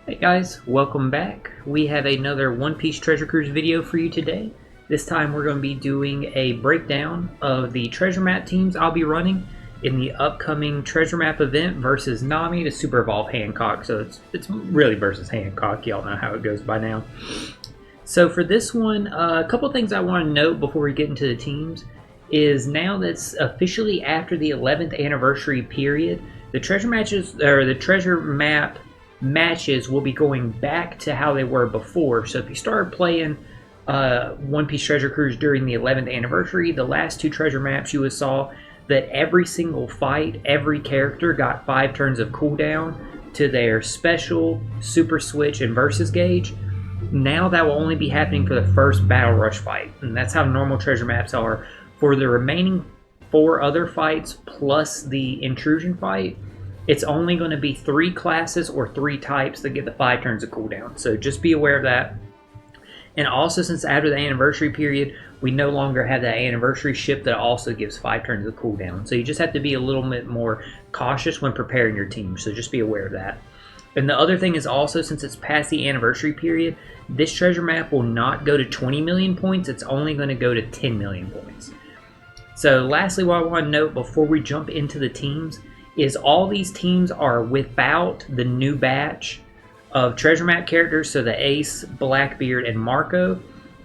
Hey guys, welcome back. We have another One Piece Treasure Cruise video for you today. This time we're going to be doing a breakdown of the treasure map teams I'll be running in the upcoming treasure map event versus Nami to Super Evolve Hancock. So it's really versus Hancock. Y'all know how it goes by now. So for this one, a couple things I want to note before we get into the teams is now that's officially after the 11th anniversary period, the treasure matches or the treasure map matches will be going back to how they were before. So if you started playing One Piece Treasure Cruise during the 11th anniversary, the last two treasure maps you would saw that every single fight, every character got 5 turns of cooldown to their special, super switch, and versus gauge. Now that will only be happening for the first Battle Rush fight, and that's how normal treasure maps are. For the remaining 4 other fights plus the intrusion fight, it's only going to be 3 classes or 3 types that get the 5 turns of cooldown. So just be aware of that. And also, since after the anniversary period, we no longer have that anniversary ship that also gives 5 turns of cooldown. So you just have to be a little bit more cautious when preparing your team. So just be aware of that. And the other thing is also, since it's past the anniversary period, this treasure map will not go to 20 million points. It's only going to go to 10 million points. So lastly, what I want to note before we jump into the teams is all these teams are without the new batch of treasure map characters, so the Ace, Blackbeard, and Marco,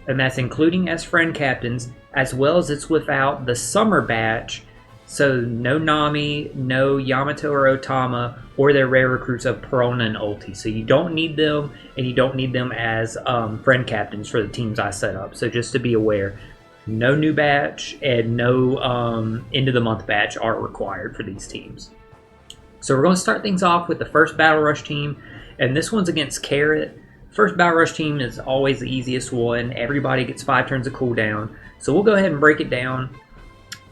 and that's including as friend captains, as well as it's without the summer batch, so no Nami, no Yamato or Otama, or their rare recruits of Perona and Ulti. So you don't need them, and you don't need them as friend captains for the teams I set up. So just to be aware, no new batch and no end of the month batch are required for these teams. So we're going to start things off with the first Battle Rush team, and this one's against Carrot. First Battle Rush team is always the easiest one. Everybody gets 5 turns of cooldown. So we'll go ahead and break it down.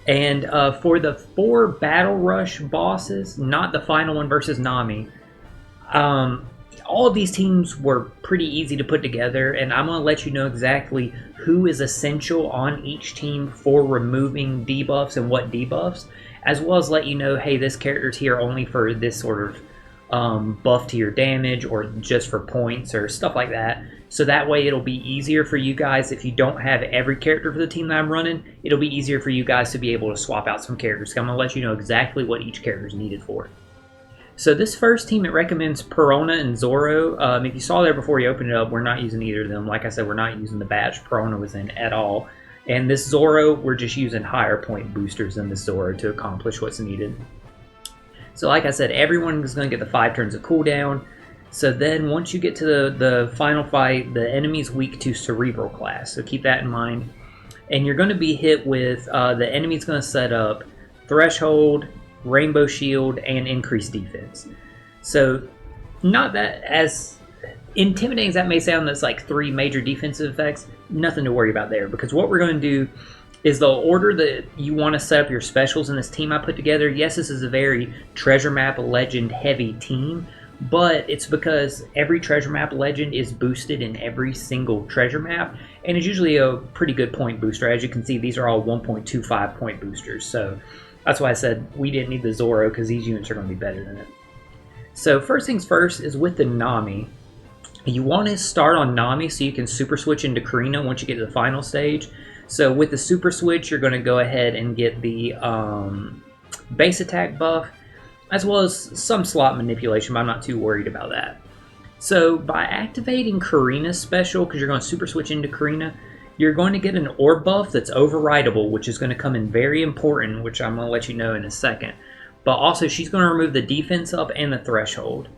And for the 4 Battle Rush bosses, not the final one versus Nami, all of these teams were pretty easy to put together, and I'm going to let you know exactly who is essential on each team for removing debuffs and what debuffs, as well as let you know, hey, this character's here only for this sort of buff to your damage or just for points or stuff like that. So that way it'll be easier for you guys. If you don't have every character for the team that I'm running, it'll be easier for you guys to be able to swap out some characters. So I'm going to let you know exactly what each character is needed for. So this first team, it recommends Perona and Zoro. If you saw there before you opened it up, we're not using either of them. Like I said, we're not using the batch Perona was in at all. And this Zoro, we're just using higher point boosters than this Zoro to accomplish what's needed. So like I said, everyone is going to get the 5 turns of cooldown. So then once you get to the final fight, the enemy's weak to Cerebral class. So keep that in mind. And you're going to be hit with, the enemy's going to set up Threshold, Rainbow Shield, and increased defense. So not that as intimidating as that may sound, that's like 3 major defensive effects, nothing to worry about there, because what we're going to do is the order that you want to set up your specials in this team I put together. Yes, this is a very treasure map legend heavy team, but it's because every treasure map legend is boosted in every single treasure map, and it's usually a pretty good point booster. As you can see, these are all 1.25 point boosters, so that's why I said we didn't need the Zoro, because these units are going to be better than it. So first things first is with the Nami. You want to start on Nami so you can super switch into Karina once you get to the final stage. So with the super switch, you're going to go ahead and get the base attack buff, as well as some slot manipulation, but I'm not too worried about that. So by activating Karina's special, because you're going to super switch into Karina, you're going to get an orb buff that's overridable, which is going to come in very important, which I'm going to let you know in a second. But also, she's going to remove the defense up and the threshold.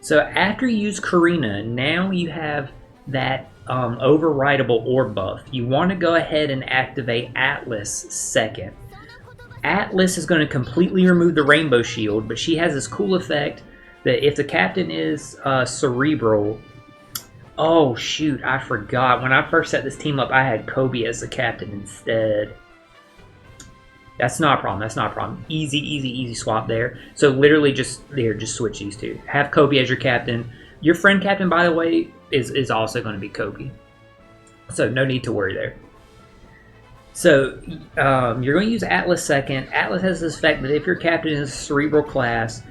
So after you use Karina, now you have that overridable orb buff. You want to go ahead and activate Atlas second. Atlas is going to completely remove the Rainbow Shield, but she has this cool effect that if the captain is Cerebral... Oh, shoot, I forgot. When I first set this team up, I had Kobe as the captain instead. That's not a problem. That's not a problem. Easy, easy, easy swap there. So literally just switch these two. Have Kobe as your captain. Your friend captain, by the way, is also going to be Kobe. So no need to worry there. So you're going to use Atlas second. Atlas has this effect that if your captain is Cerebral class,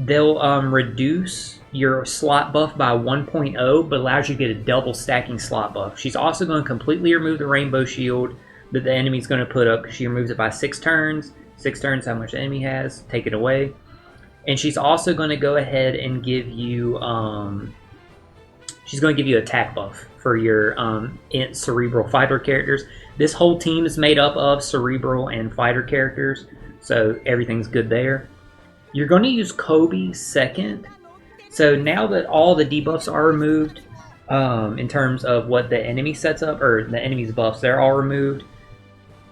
They'll reduce your slot buff by 1.0, but allows you to get a double stacking slot buff. She's also going to completely remove the rainbow shield that the enemy's going to put up, because she removes it by 6 turns. 6 turns, how much the enemy has, take it away. And she's also going to go ahead and give you she's going to give you attack buff for your cerebral fighter characters. This whole team is made up of cerebral and fighter characters, so everything's good there. You're going to use Kobe second. So now that all the debuffs are removed, in terms of what the enemy sets up, or the enemy's buffs, they're all removed.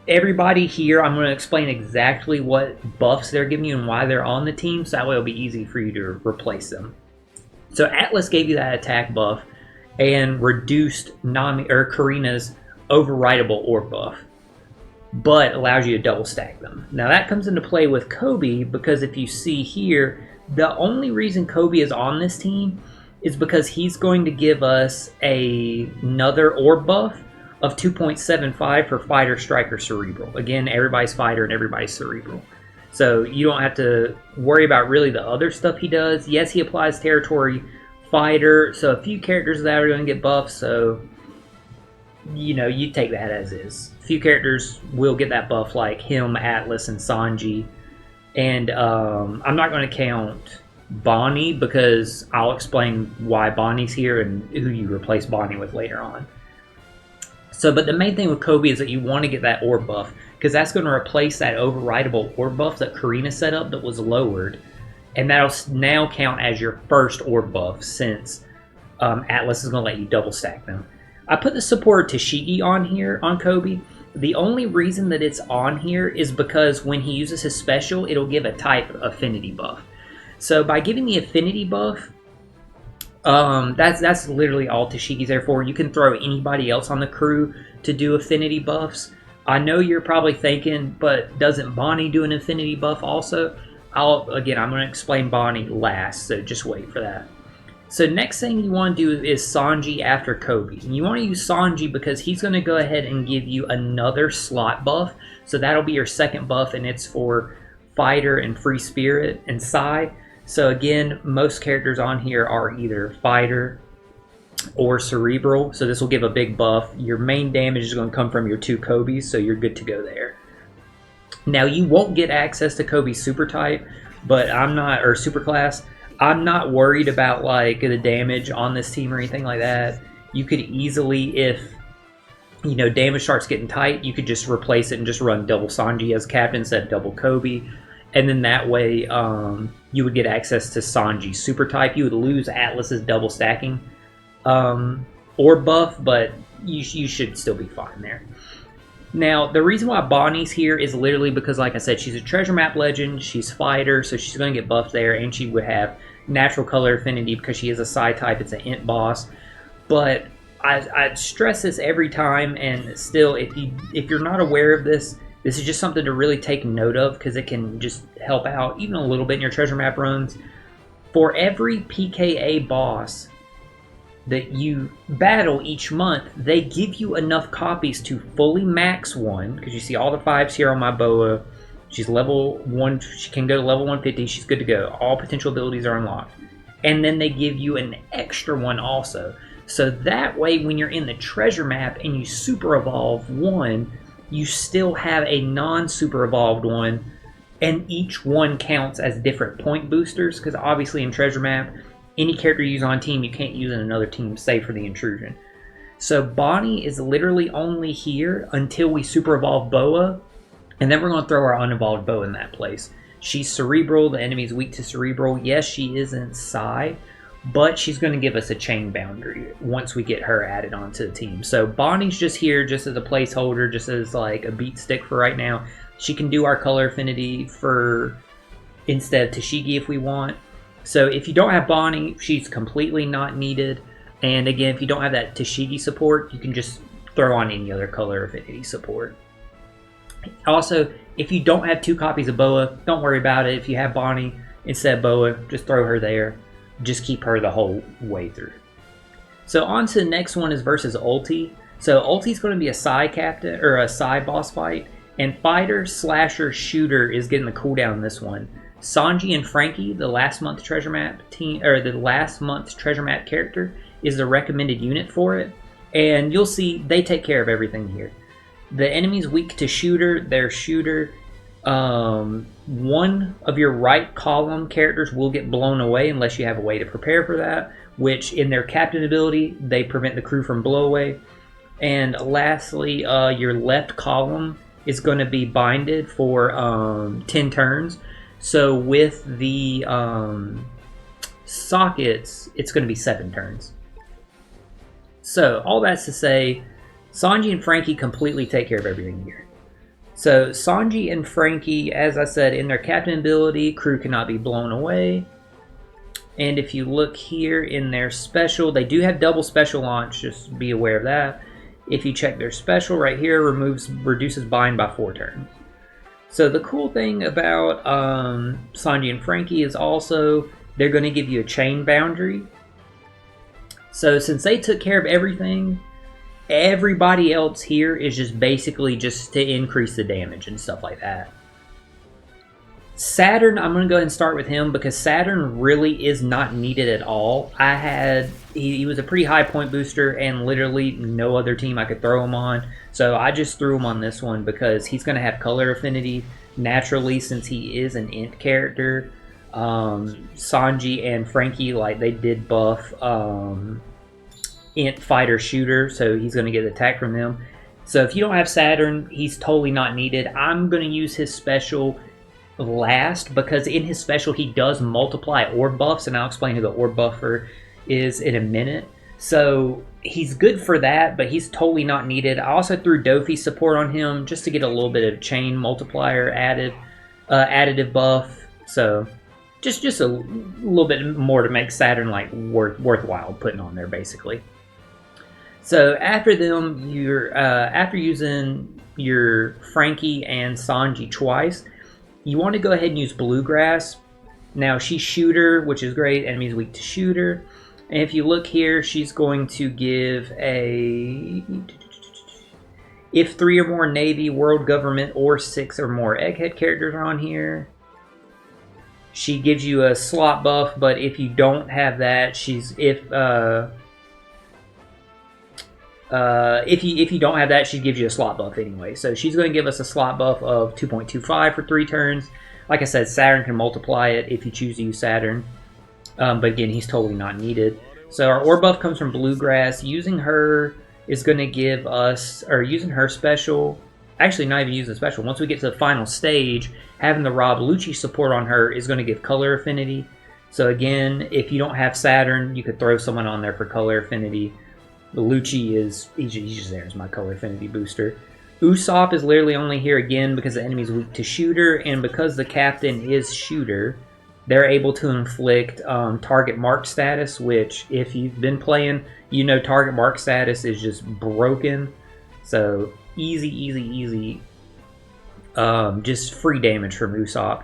Everybody here, I'm going to explain exactly what buffs they're giving you and why they're on the team, so that way it'll be easy for you to replace them. So Atlas gave you that attack buff and reduced Nami or Karina's overridable orb buff, but allows you to double stack them. Now that comes into play with Kobe, because if you see here, the only reason Kobe is on this team is because he's going to give us another orb buff of 2.75 for fighter, striker, cerebral. Again, everybody's fighter and everybody's cerebral. So you don't have to worry about really the other stuff he does. Yes, he applies territory, fighter, so a few characters that are going to get buffs, so you know, you take that as is. A few characters will get that buff, like him, Atlas, and Sanji. And I'm not going to count Bonnie, because I'll explain why Bonnie's here and who you replace Bonnie with later on. So, but the main thing with Kobe is that you want to get that orb buff, because that's going to replace that overridable orb buff that Karina set up that was lowered. And that'll now count as your first orb buff, since Atlas is going to let you double stack them. I put the support Tashigi on here on Kobe. The only reason that it's on here is because when he uses his special, it'll give a type affinity buff. So by giving the affinity buff, that's literally all Tashigi's there for. You can throw anybody else on the crew to do affinity buffs. I know you're probably thinking, but doesn't Bonnie do an affinity buff also? I'm going to explain Bonnie last, so just wait for that. So next thing you want to do is Sanji after Kobe. And you want to use Sanji because he's going to go ahead and give you another slot buff. So that'll be your second buff, and it's for fighter and free spirit and Sai. So again, most characters on here are either fighter or cerebral. So this will give a big buff. Your main damage is going to come from your 2 Kobes, so you're good to go there. Now you won't get access to Kobe's super type, but or super class. I'm not worried about like the damage on this team or anything like that. You could easily, if you know damage starts getting tight, you could just replace it and just run double Sanji as captain instead of double Kobe, and then that way you would get access to Sanji's super type. You would lose Atlas's double stacking or buff, but you should still be fine there. Now, the reason why Bonnie's here is literally because, like I said, she's a treasure map legend, she's fighter, so she's going to get buffed there, and she would have natural color affinity because she is a Psi type, it's an int boss. But I stress this every time, and still, if you're not aware of this, this is just something to really take note of, because it can just help out even a little bit in your treasure map runs. For every PKA boss that you battle each month, they give you enough copies to fully max one, because you see all the 5s here on my Boa. She's level 1, she can go to level 150, she's good to go. All potential abilities are unlocked. And then they give you an extra one also. So that way, when you're in the treasure map and you super evolve one, you still have a non-super evolved one, and each one counts as different point boosters, because obviously in treasure map, any character you use on a team, you can't use in another team, save for the intrusion. So Bonnie is literally only here until we super evolve Boa, and then we're going to throw our unevolved Boa in that place. She's cerebral, the enemy's weak to cerebral. Yes, she isn't Psi, but she's going to give us a chain boundary once we get her added onto the team. So Bonnie's just here just as a placeholder, just as like a beat stick for right now. She can do our color affinity for instead of Tashigi if we want. So if you don't have Bonnie, she's completely not needed. And again, if you don't have that Tashigi support, you can just throw on any other color affinity support. Also, if you don't have 2 copies of Boa, don't worry about it. If you have Bonnie instead of Boa, just throw her there. Just keep her the whole way through. So on to the next one is versus Ulti. So Ulti's going to be a Psi captain, or a Psi boss fight. And fighter, slasher, shooter is getting the cooldown in this one. Sanji and Frankie, the last month treasure map team, or the last month's treasure map character, is the recommended unit for it. And you'll see they take care of everything here. The enemy's weak to shooter, their shooter. One of your right column characters will get blown away unless you have a way to prepare for that, which in their captain ability, they prevent the crew from blowaway. And lastly, your left column is going to be binded for 10 turns. So with the sockets, it's going to be 7 turns. So all that's to say, Sanji and Frankie completely take care of everything here. So Sanji and Frankie, as I said, in their captain ability, crew cannot be blown away. And if you look here in their special, they do have double special launch, just be aware of that. If you check their special right here, reduces bind by 4 turns. So the cool thing about Sanji and Frankie is also they're going to give you a chain boundary. So since they took care of everything, everybody else here is just basically just to increase the damage and stuff like that. Saturn, I'm going to go ahead and start with him because Saturn really is not needed at all. He was a pretty high point booster and literally no other team I could throw him on. So I just threw him on this one because he's going to have color affinity naturally since he is an int character. Sanji and Frankie, like they did buff int fighter shooter, so he's going to get attack from them. So if you don't have Saturn, he's totally not needed. I'm going to use his special last because in his special he does multiply orb buffs, and I'll explain who the orb buffer is in a minute. So he's good for that, but he's totally not needed. I also threw Dofi support on him just to get a little bit of chain multiplier additive buff. So just a little bit more to make Saturn like worthwhile putting on there basically. So after them, after using your Frankie and Sanji twice, you want to go ahead and use Bluegrass. Now she's shooter, which is great. Enemy's weak to shooter. And if you look here, she's going to give a... If 3 or more Navy, World Government, or 6 or more Egghead characters are on here, she gives you a slot buff. But if you don't have that, if you don't have that, she gives you a slot buff anyway. So she's going to give us a slot buff of 2.25 for 3 turns. Like I said, Saturn can multiply it if you choose to use Saturn. But again, he's totally not needed. So our orb buff comes from Bluegrass. Using her is going to give us, or using her special, actually not even using the special. Once we get to the final stage, having the Rob Lucci support on her is going to give color affinity. So again, if you don't have Saturn, you could throw someone on there for color affinity. The Lucci he's just there as my color affinity booster. Usopp is literally only here again because the enemy's weak to shooter, and because the captain is shooter, they're able to inflict target mark status, which if you've been playing, you know target mark status is just broken. So easy, just free damage from Usopp.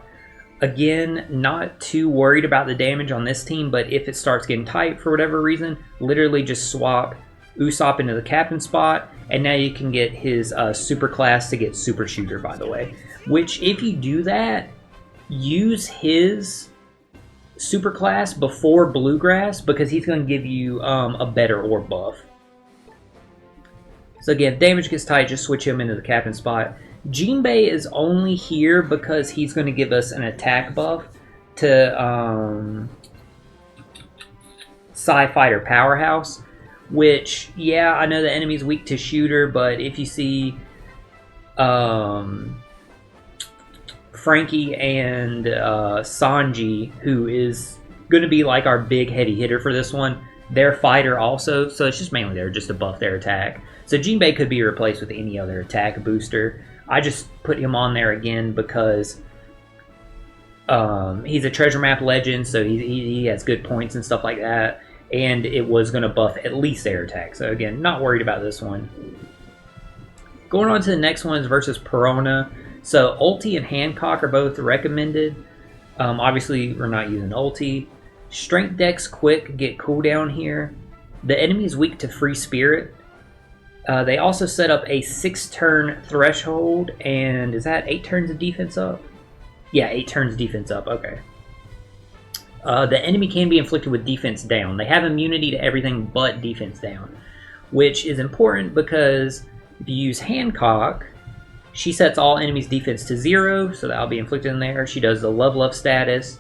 Again, not too worried about the damage on this team, but if it starts getting tight for whatever reason, literally just swap Usopp into the captain spot, and now you can get his super class to get super shooter, by the way. Which, if you do that, use his super class before Bluegrass because he's going to give you a better orb buff. So again, damage gets tight, just switch him into the captain spot. Jinbei is only here because he's going to give us an attack buff to Psy Fighter Powerhouse. Which, yeah, I know the enemy's weak to shooter, but if you see Frankie and Sanji, who is going to be like our big heavy hitter for this one, they're fighter also, so it's just mainly there just to buff their attack. So Jinbei could be replaced with any other attack booster. I just put him on there again because he's a treasure map legend, so he has good points and stuff like that. And it was going to buff at least air attack. So again, not worried about this one. Going on to the next one is versus Perona. So Ulti and Hancock are both recommended. Obviously, we're not using Ulti. Strength Dex Quick get cooldown here. The enemy is weak to Free Spirit. They also set up a 6-turn threshold. And is that 8 turns of defense up? Yeah, 8 turns defense up. Okay. The enemy can be inflicted with defense down. They have immunity to everything but defense down, which is important because if you use Hancock, she sets all enemies' defense to 0, so that'll be inflicted in there. She does the level up status,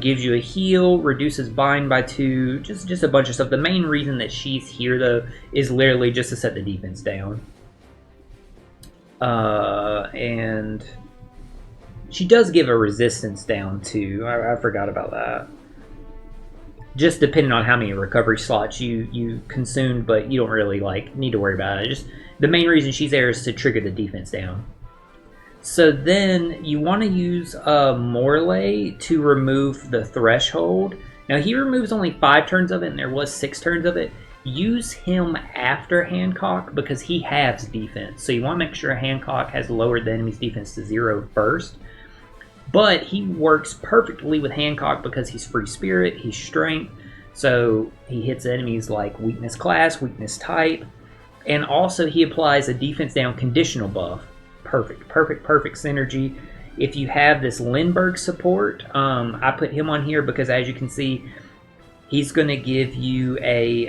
gives you a heal, reduces bind by 2, just a bunch of stuff. The main reason that she's here, though, is literally just to set the defense down. And she does give a resistance down too. I forgot about that. Just depending on how many recovery slots you consumed, but you don't really need to worry about it. Just the main reason she's there is to trigger the defense down. So then you want to use Morley to remove the threshold. Now he removes only 5 turns of it, and there was 6 turns of it. Use him after Hancock because he halves defense. So you want to make sure Hancock has lowered the enemy's defense to 0 first. But he works perfectly with Hancock because he's free spirit, he's strength, so he hits enemies like weakness class, weakness type, and also he applies a defense down conditional buff. Perfect synergy. If you have this Lindbergh support, I put him on here because as you can see, he's going to give you a,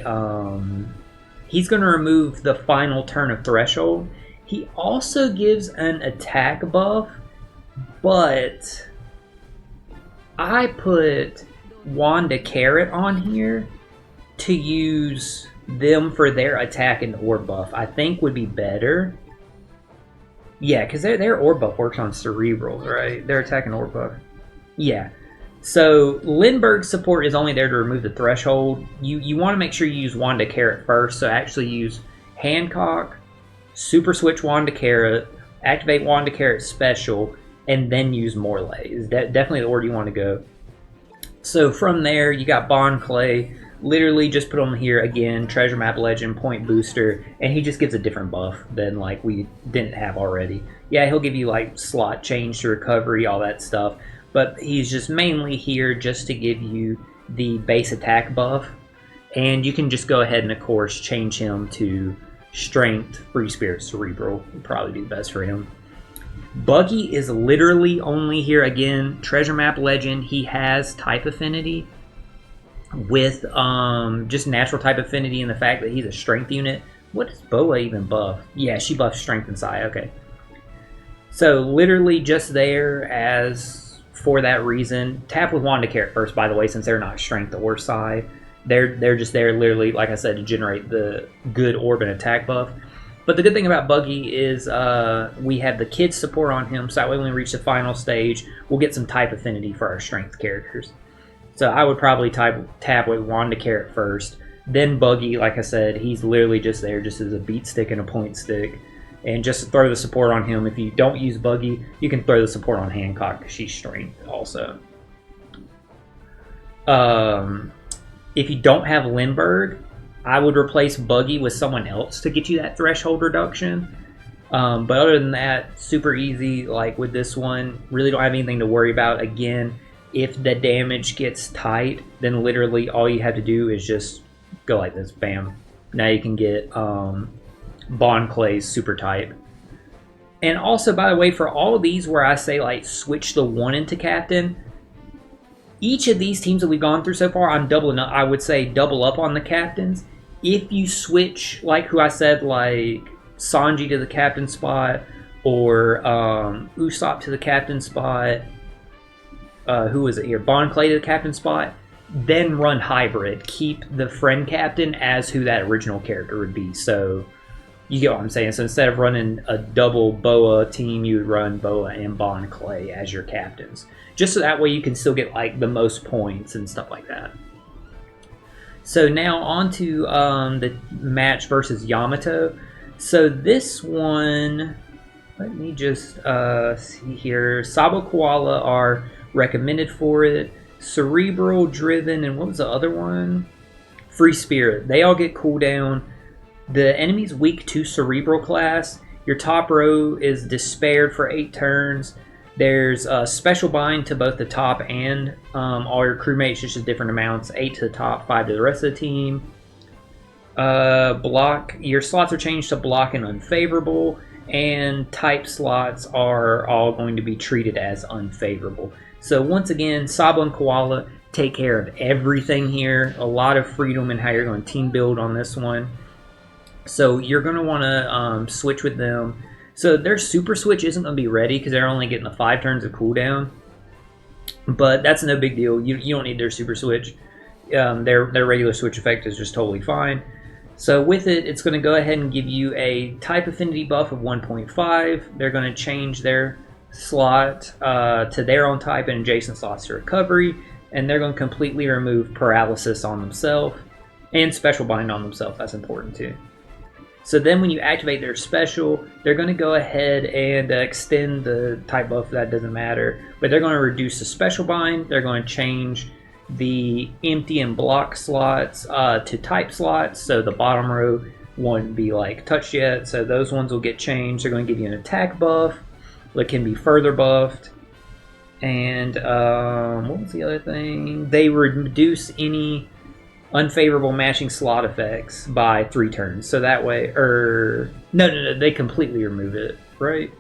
he's going to remove the final turn of threshold. He also gives an attack buff. But I put Wanda Carrot on here to use them for their attack and orb buff. I think would be better. Yeah, because their orb buff works on cerebrals, right? Their attack and orb buff. Yeah. So Lindbergh's support is only there to remove the threshold. You want to make sure you use Wanda Carrot first. So actually use Hancock, Super Switch Wanda Carrot, activate Wanda Carrot Special, and then use Morley. Is definitely the order you want to go. So from there, you got Bond Clay. Literally just put on here again, Treasure Map Legend, Point Booster, and he just gives a different buff than we didn't have already. Yeah, he'll give you slot change to recovery, all that stuff, but he's just mainly here just to give you the base attack buff, and you can just go ahead and of course change him to Strength, Free Spirit, Cerebral. Would probably be best for him. Buggy is literally only here again, Treasure Map Legend. He has type affinity with just natural type affinity and the fact that he's a strength unit. What does Boa even buff? Yeah, she buffs strength and psi, okay. So literally just there as for that reason. Tap with Wanda Carrot first, by the way, since they're not strength or psi. They're just there literally, like I said, to generate the good orb and attack buff. But the good thing about Buggy is we have the kids support on him, so that way when we reach the final stage, we'll get some type affinity for our strength characters. So I would probably tap with Wanda Carrot first, then Buggy. Like I said, he's literally just there just as a beat stick and a point stick. And just to throw the support on him, if you don't use Buggy, you can throw the support on Hancock because she's strength also. If you don't have Lindbergh, I would replace Buggy with someone else to get you that threshold reduction. But other than that, super easy. With this one, really don't have anything to worry about. Again, if the damage gets tight, then literally all you have to do is just go like this. Bam. Now you can get Bond Clay's super type. And also, by the way, for all of these where I say switch the one into captain, each of these teams that we've gone through so far, I'm doubling up. I would say double up on the captains. If you switch, who I said, Sanji to the captain spot, or Usopp to the captain spot, who was it here? Bond Clay to the captain spot, then run hybrid. Keep the friend captain as who that original character would be. So you get what I'm saying. So instead of running a double Boa team, you would run Boa and Bond Clay as your captains. Just so that way you can still get the most points and stuff like that. So now on to the match versus Yamato. So this one, let me just see here. Sabo Koala are recommended for it. Cerebral, Driven, and what was the other one? Free Spirit. They all get cooldown. The enemy's weak to Cerebral class. Your top row is Despaired for 8 turns. There's a special bind to both the top and all your crewmates, just different amounts. 8 to the top, 5 to the rest of the team. Block. Your slots are changed to block and unfavorable. and type slots are all going to be treated as unfavorable. So once again, Sabo and Koala take care of everything here. A lot of freedom in how you're going to team build on this one. So you're going to want to switch with them. So their super switch isn't going to be ready because they're only getting the 5 turns of cooldown. But that's no big deal. You don't need their super switch. Their regular switch effect is just totally fine. So with it, it's going to go ahead and give you a type affinity buff of 1.5. They're going to change their slot to their own type and adjacent slots to recovery. And they're going to completely remove paralysis on themselves and special bind on themselves. That's important too. So then when you activate their special, they're going to go ahead and extend the type buff. That doesn't matter. But they're going to reduce the special bind. They're going to change the empty and block slots to type slots. So the bottom row won't be like touched yet. So those ones will get changed. They're going to give you an attack buff that can be further buffed. And what was the other thing? They reduce any unfavorable matching slot effects by 3 turns. So that way, no, they completely remove it, right?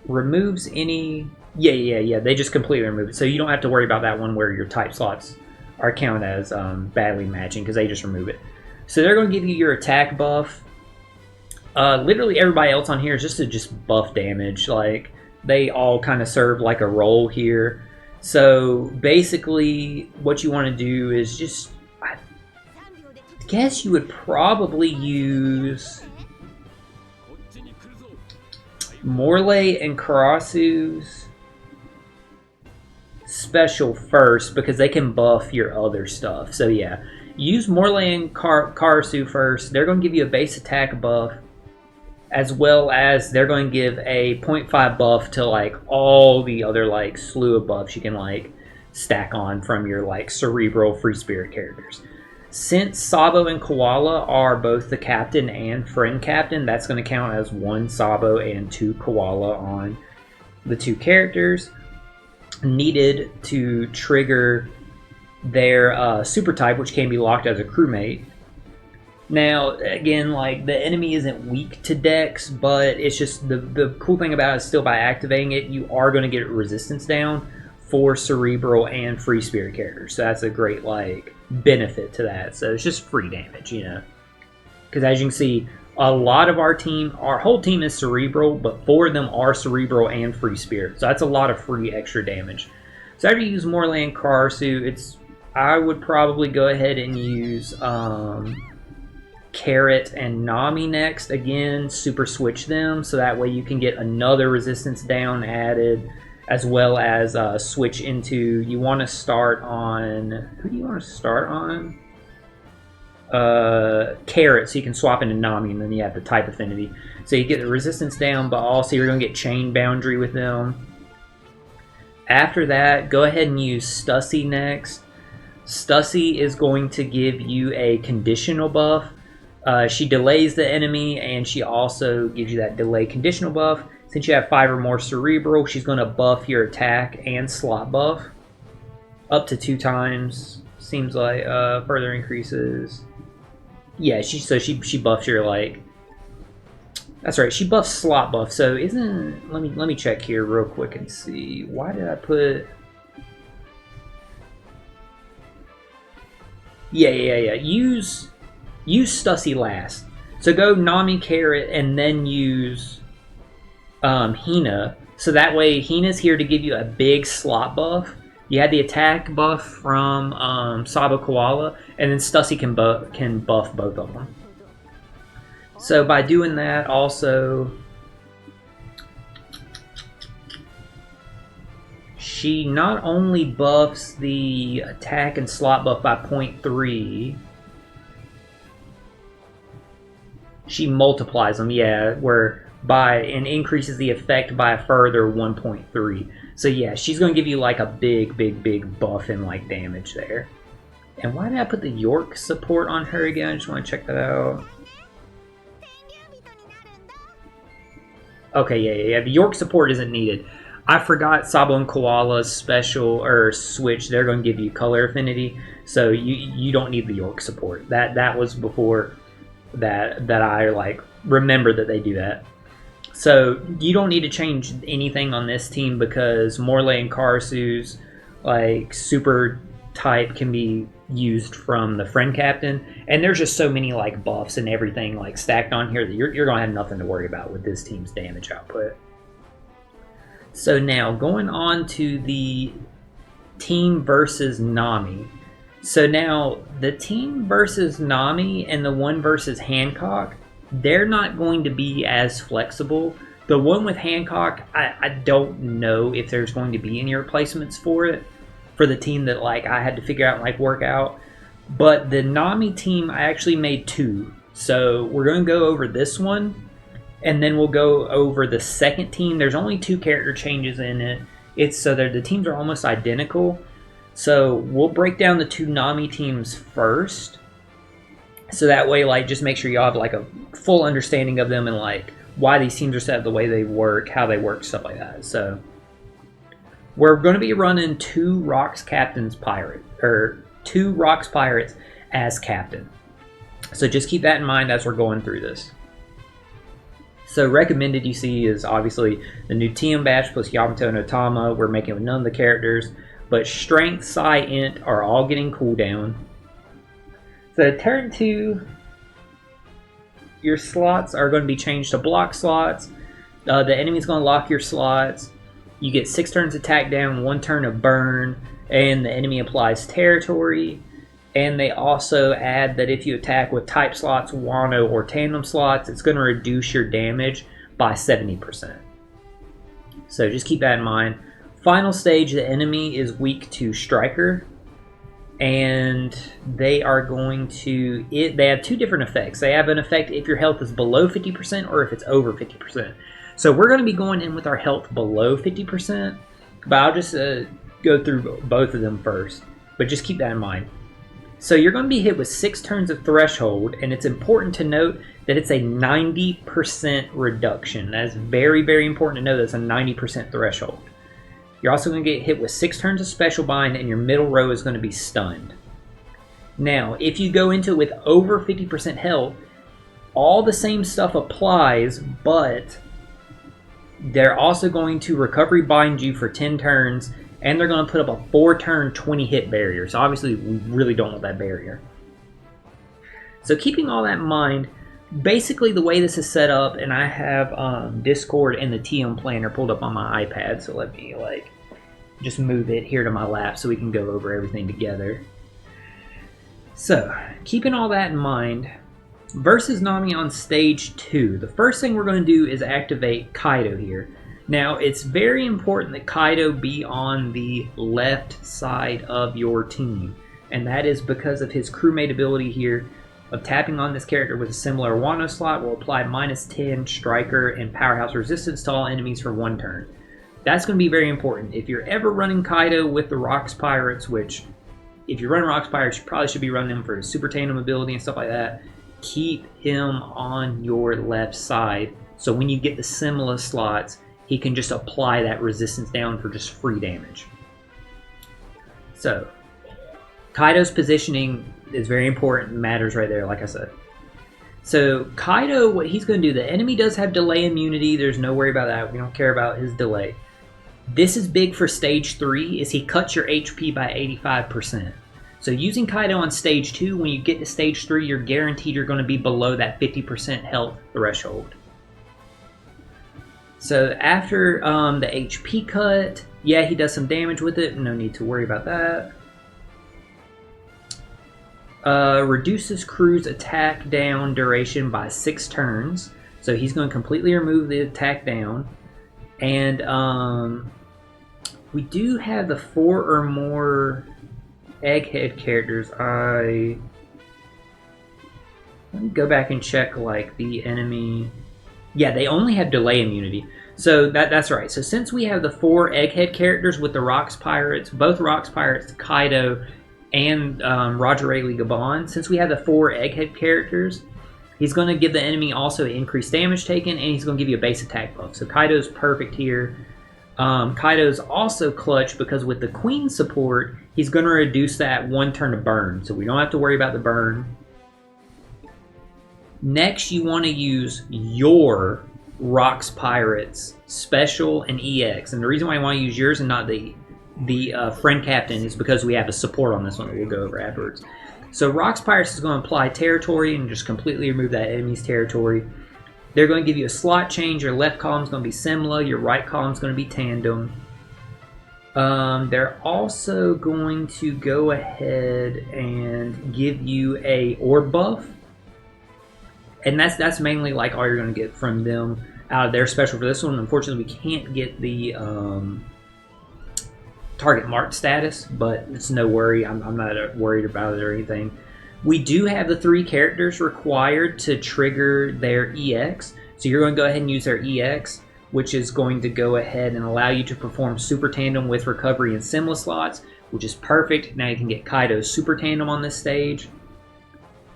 Removes any, yeah, they just completely remove it. So you don't have to worry about that one where your type slots are counted as badly matching because they just remove it. So they're going to give you your attack buff. Literally everybody else on here is just buff damage. Like, they all kind of serve like a role here. So basically what you want to do is just, I guess you would probably use Morley and Karasu's special first because they can buff your other stuff. So yeah, use Morley and Karasu first. They're going to give you a base attack buff, as well as they're going to give a 0.5 buff to like all the other like slew of buffs you can like stack on from your like cerebral free spirit characters. Since Sabo and Koala are both the captain and friend captain, that's going to count as 1 Sabo and 2 Koala on the 2 characters needed to trigger their super type, which can be locked as a crewmate. Now, again, like, the enemy isn't weak to Dex, but it's just the cool thing about it is still by activating it, you are going to get resistance down for cerebral and free spirit characters. So that's a great, like, benefit to that. So it's just free damage, you know. Because as you can see, a lot of our whole team is cerebral, but 4 of them are cerebral and free spirit. So that's a lot of free extra damage. So after you use Morley and Karasu, I would probably go ahead and use Carrot and Nami next. Again, super switch them so that way you can get another resistance down added, as well as switch into, you want to start on, who do you want to start on? Carrot, so you can swap into Nami, and then you have the type affinity. So you get the resistance down, but also you're going to get chain boundary with them. After that, go ahead and use Stussy next. Stussy is going to give you a conditional buff. She delays the enemy, and she also gives you that delay conditional buff. Since you have 5 or more cerebral, she's going to buff your attack and slot buff up to 2 times. Seems like further increases. Yeah, she buffs your, like, that's right. She buffs slot buff. So isn't, let me check here real quick and see. Why did I put? Yeah. Use Stussy last. So go Nami, Carrot, and then use Hina. So that way Hina's here to give you a big slot buff. You had the attack buff from Sabo Koala, and then Stussy can buff both of them. So by doing that, also, she not only buffs the attack and slot buff by 0.3, she multiplies them, yeah, and increases the effect by a further 1.3. So yeah, she's going to give you like a big buff in like damage there. And why did I put the York support on her again? I just want to check that out. Okay, yeah. The York support isn't needed. I forgot Sabo and Koala's special or switch. They're going to give you color affinity, so you don't need the York support. That was before that I like remember that they do that. So you don't need to change anything on this team because Morley and Karasu's like super type can be used from the friend captain, and there's just so many like buffs and everything like stacked on here that you're gonna have nothing to worry about with this team's damage output. So now going on to the team versus Nami. So now the team versus Nami and the one versus Hancock, they're not going to be as flexible. The one with Hancock, I don't know if there's going to be any replacements for it, for the team that like I had to figure out and like work out. But the Nami team, I actually made two. So we're going to go over this one, and then we'll go over the second team. There's only 2 character changes in it. It's so the teams are almost identical. So we'll break down the 2 Nami teams first. So that way, like, just make sure y'all have like a full understanding of them and like why these teams are set up the way they work, how they work, stuff like that. So we're going to be running 2 Rocks Captains Pirate, or 2 Rocks Pirates as captain. So just keep that in mind as we're going through this. So recommended you see is obviously the new TM badge plus Yamato and Otama. We're making with none of the characters, but Strength, Psi, Int are all getting cooldown. So turn 2, your slots are going to be changed to block slots. The enemy's going to lock your slots. You get 6 turns attack down, 1 turn of burn, and the enemy applies territory. And they also add that if you attack with type slots, Wano, or tandem slots, it's going to reduce your damage by 70%. So just keep that in mind. Final stage, the enemy is weak to Striker. And they are going to... they have 2 different effects. They have an effect if your health is below 50% or if it's over 50%. So we're going to be going in with our health below 50%. But I'll just go through both of them first. But just keep that in mind. So you're going to be hit with 6 turns of Threshold, and it's important to note that it's a 90% reduction. That's very, very important to know that it's a 90% threshold. You're also going to get hit with 6 turns of Special Bind, and your middle row is going to be stunned. Now, if you go into it with over 50% health, all the same stuff applies, but they're also going to Recovery Bind you for 10 turns, and they're going to put up a 4-turn 20-hit barrier. So obviously, we really don't want that barrier. So keeping all that in mind, basically the way this is set up, and I have Discord and the TM Planner pulled up on my iPad. So let me like just move it here to my lap so we can go over everything together. So keeping all that in mind, versus Nami on stage 2, the first thing we're going to do is activate Kaido here. Now, it's very important that Kaido be on the left side of your team, and that is because of his crewmate ability here of tapping on this character with a similar Wano slot will apply -10 Striker and Powerhouse resistance to all enemies for 1 turn. That's going to be very important. If you're ever running Kaido with the Rocks Pirates, which if you run Rocks Pirates, you probably should be running him for his Super Tandem ability and stuff like that, keep him on your left side, so when you get the similar slots, he can just apply that resistance down for just free damage. So, Kaido's positioning is very important, matters right there, like I said. So, Kaido, what he's going to do, the enemy does have delay immunity, there's no worry about that, we don't care about his delay. This is big for stage 3, is he cuts your HP by 85%. So using Kaido on stage 2, when you get to stage 3, you're guaranteed you're going to be below that 50% health threshold. So after the HP cut, yeah, he does some damage with it. No need to worry about that. Reduces crew's attack down duration by 6 turns. So he's going to completely remove the attack down. And we do have the 4 or more egghead characters. Let me go back and check like the enemy. Yeah, they only have delay immunity. So that's right. So since we have the 4 egghead characters with the Rocks Pirates, both Rocks Pirates, Kaido, and Roger Rayleigh Gabon, since we have the 4 egghead characters, he's going to give the enemy also increased damage taken, and he's going to give you a base attack buff. So Kaido's perfect here. Kaido's also clutch because with the Queen support, he's going to reduce that 1 turn of burn. So we don't have to worry about the burn. Next, you want to use your Rocks Pirates Special and EX. And the reason why I want to use yours and not the friend captain is because we have a support on this one that we'll go over afterwards. So Rocks Pirates is going to apply territory and just completely remove that enemy's territory. They're going to give you a slot change. Your left column is going to be Simla. Your right column is going to be Tandem. They're also going to go ahead and give you a orb buff. And that's mainly like all you're going to get from them out of their special for this one. Unfortunately, we can't get the target mark status, but it's no worry. I'm not worried about it or anything. We do have the 3 characters required to trigger their EX. So you're going to go ahead and use their EX, which is going to go ahead and allow you to perform Super Tandem with Recovery and Simla slots, which is perfect. Now you can get Kaido's Super Tandem on this stage,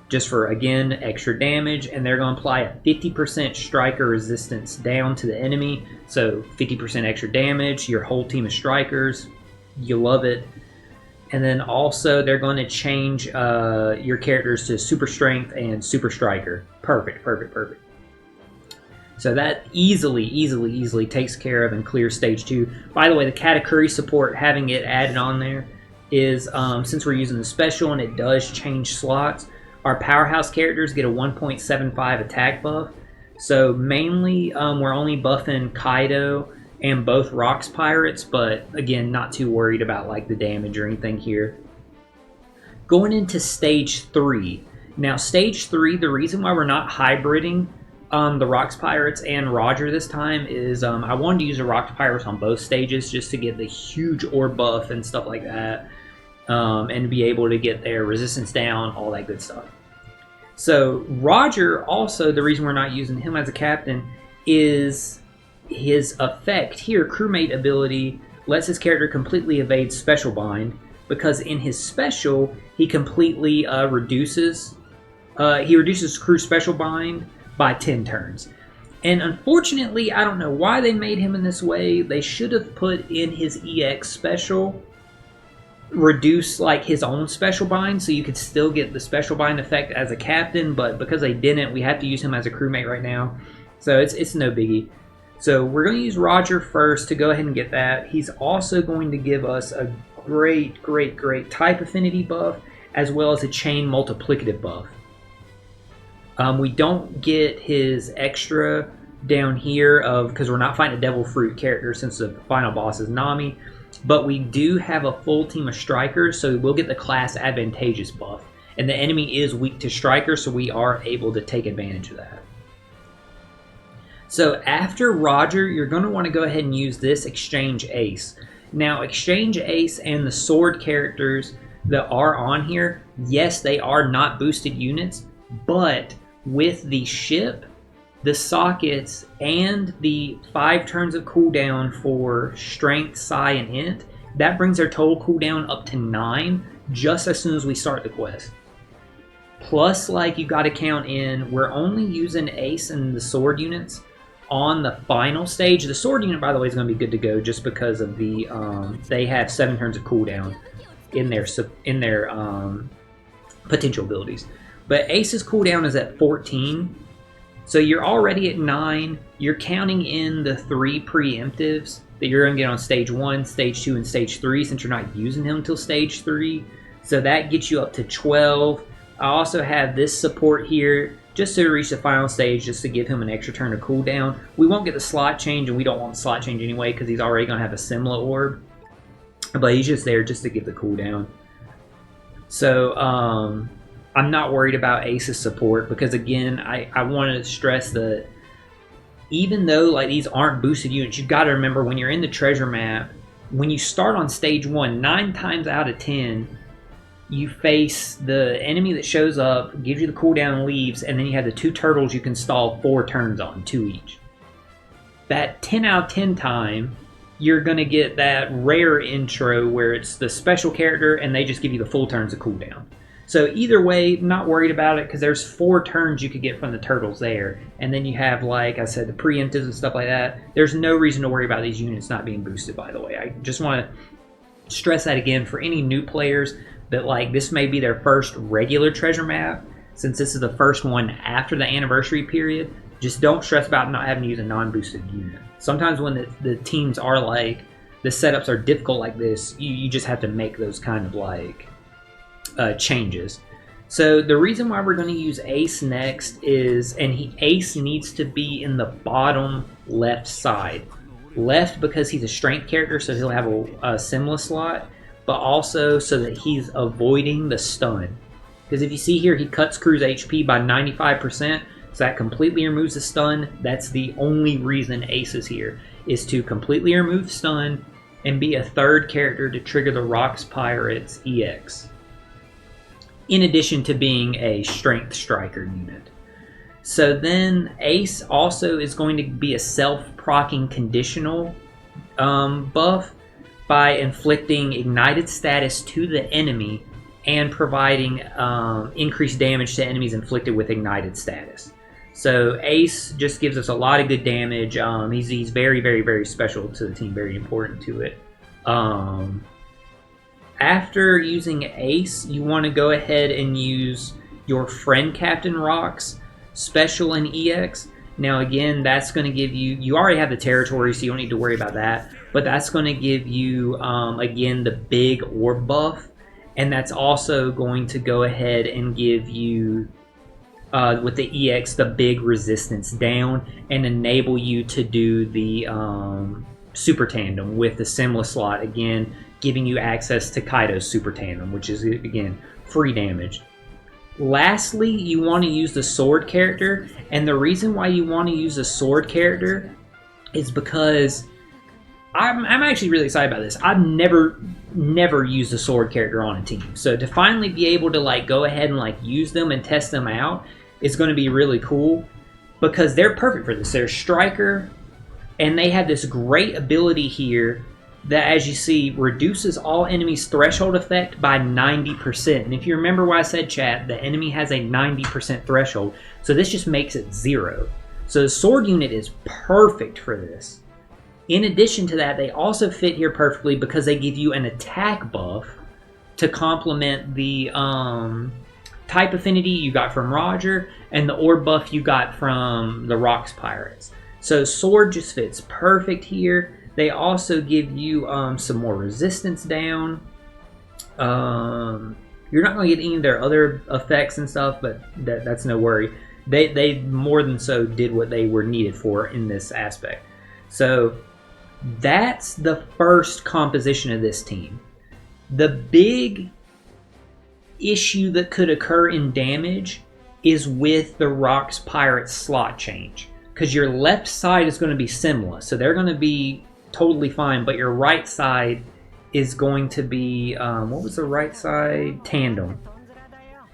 just for, again, extra damage, and they're going to apply a 50% striker resistance down to the enemy, so 50% extra damage, your whole team of strikers, you love it. And then also they're going to change your characters to Super Strength and Super Striker. Perfect, perfect, perfect. So that easily takes care of and clears stage 2. By the way, the Katakuri support, having it added on there, is, since we're using the special and it does change slots, our powerhouse characters get a 1.75 attack buff. So mainly we're only buffing Kaido and both Rocks Pirates, but again, not too worried about like the damage or anything here. Going into stage 3. Now stage 3, the reason why we're not hybriding the Rocks Pirates and Roger this time is I wanted to use the Rocks Pirates on both stages just to get the huge orb buff and stuff like that. And be able to get their resistance down, all that good stuff. So Roger, also the reason we're not using him as a captain is his effect here, crewmate ability, lets his character completely evade Special Bind, because in his special he completely reduces crew Special Bind by 10 turns. And unfortunately, I don't know why they made him in this way. They should have put in his EX special reduce like his own Special Bind, so you could still get the Special Bind effect as a captain, but because they didn't, we have to use him as a crewmate right now. So it's no biggie. So we're going to use Roger first to go ahead and get that. He's also going to give us a great type affinity buff, as well as a chain multiplicative buff. We don't get his extra down here because we're not fighting a Devil Fruit character since the final boss is Nami. But we do have a full team of strikers, so we'll get the class advantageous buff. And the enemy is weak to strikers, so we are able to take advantage of that. So after Roger, you're going to want to go ahead and use this Exchange Ace. Now, Exchange Ace and the sword characters that are on here, yes, they are not boosted units, but with the ship, the sockets, and the 5 turns of cooldown for Strength, Psi, and Int, that brings their total cooldown up to 9 just as soon as we start the quest. Plus, like, you got to count in, we're only using Ace and the sword units on the final stage. The sword unit, by the way, is going to be good to go just because of the they have 7 turns of cooldown in their potential abilities. But Ace's cooldown is at 14. So you're already at 9. You're counting in the 3 preemptives that you're going to get on stage 1, stage 2, and stage 3 since you're not using him until stage 3. So that gets you up to 12. I also have this support here just to reach the final stage, just to give him an extra turn of cooldown. We won't get the slot change, and we don't want the slot change anyway because he's already going to have a Simla orb. But he's just there just to give the cooldown. So, I'm not worried about Ace's support because, again, I want to stress that even though like these aren't boosted units, you've got to remember when you're in the treasure map, when you start on stage 1, 9 times out of 10, you face the enemy that shows up, gives you the cooldown and leaves, and then you have the 2 turtles you can stall 4 turns on, 2 each. That 10 out of 10 time, you're going to get that rare intro where it's the special character and they just give you the full turns of cooldown. So either way, not worried about it because there's 4 turns you could get from the turtles there. And then you have, like I said, the preemptives and stuff like that. There's no reason to worry about these units not being boosted, by the way. I just want to stress that again for any new players that like this may be their first regular treasure map. since this is the first one after the anniversary period, just don't stress about not having to use a non-boosted unit. Sometimes when the teams are like, the setups are difficult like this, you just have to make those kind of like changes. So the reason why we're going to use Ace next is, Ace needs to be in the bottom left side. Left because he's a strength character, so he'll have a Simla slot, but also so that he's avoiding the stun. Because if you see here, he cuts crew's HP by 95%, so that completely removes the stun. That's the only reason Ace is here, is to completely remove stun and be a third character to trigger the Rocks Pirates EX. In addition to being a strength striker unit. So then Ace also is going to be a self-proccing conditional buff by inflicting ignited status to the enemy and providing increased damage to enemies inflicted with ignited status. So Ace just gives us a lot of good damage. He's very, very, very special to the team, very important to it. After using Ace, you want to go ahead and use your friend Captain Rock's special and EX. Now again, that's going to give you, you already have the territory, so you don't need to worry about that, but that's going to give you, again, the big orb buff, and that's also going to go ahead and give you, with the EX, the big resistance down, and enable you to do the super tandem with the Simla slot, again, giving you access to Kaido's super tandem, which is, again, free damage. Lastly, you want to use the sword character, and the reason why you want to use the sword character is because I'm actually really excited about this. I've never used a sword character on a team, so to finally be able to like go ahead and like use them and test them out is going to be really cool, because they're perfect for this. They're striker, and they have this great ability here that, as you see, reduces all enemies' threshold effect by 90%. And if you remember what I said, chat, the enemy has a 90% threshold, so this just makes it 0. So the sword unit is perfect for this. In addition to that, they also fit here perfectly because they give you an attack buff to complement the type affinity you got from Roger and the orb buff you got from the Rocks Pirates. So sword just fits perfect here. They also give you some more resistance down. You're not going to get any of their other effects and stuff, but that's no worry. They more than so did what they were needed for in this aspect. So that's the first composition of this team. The big issue that could occur in damage is with the Rocks Pirates slot change, because your left side is going to be Simla, so they're going to be totally fine, but your right side is going to be, what was the right side? Tandem.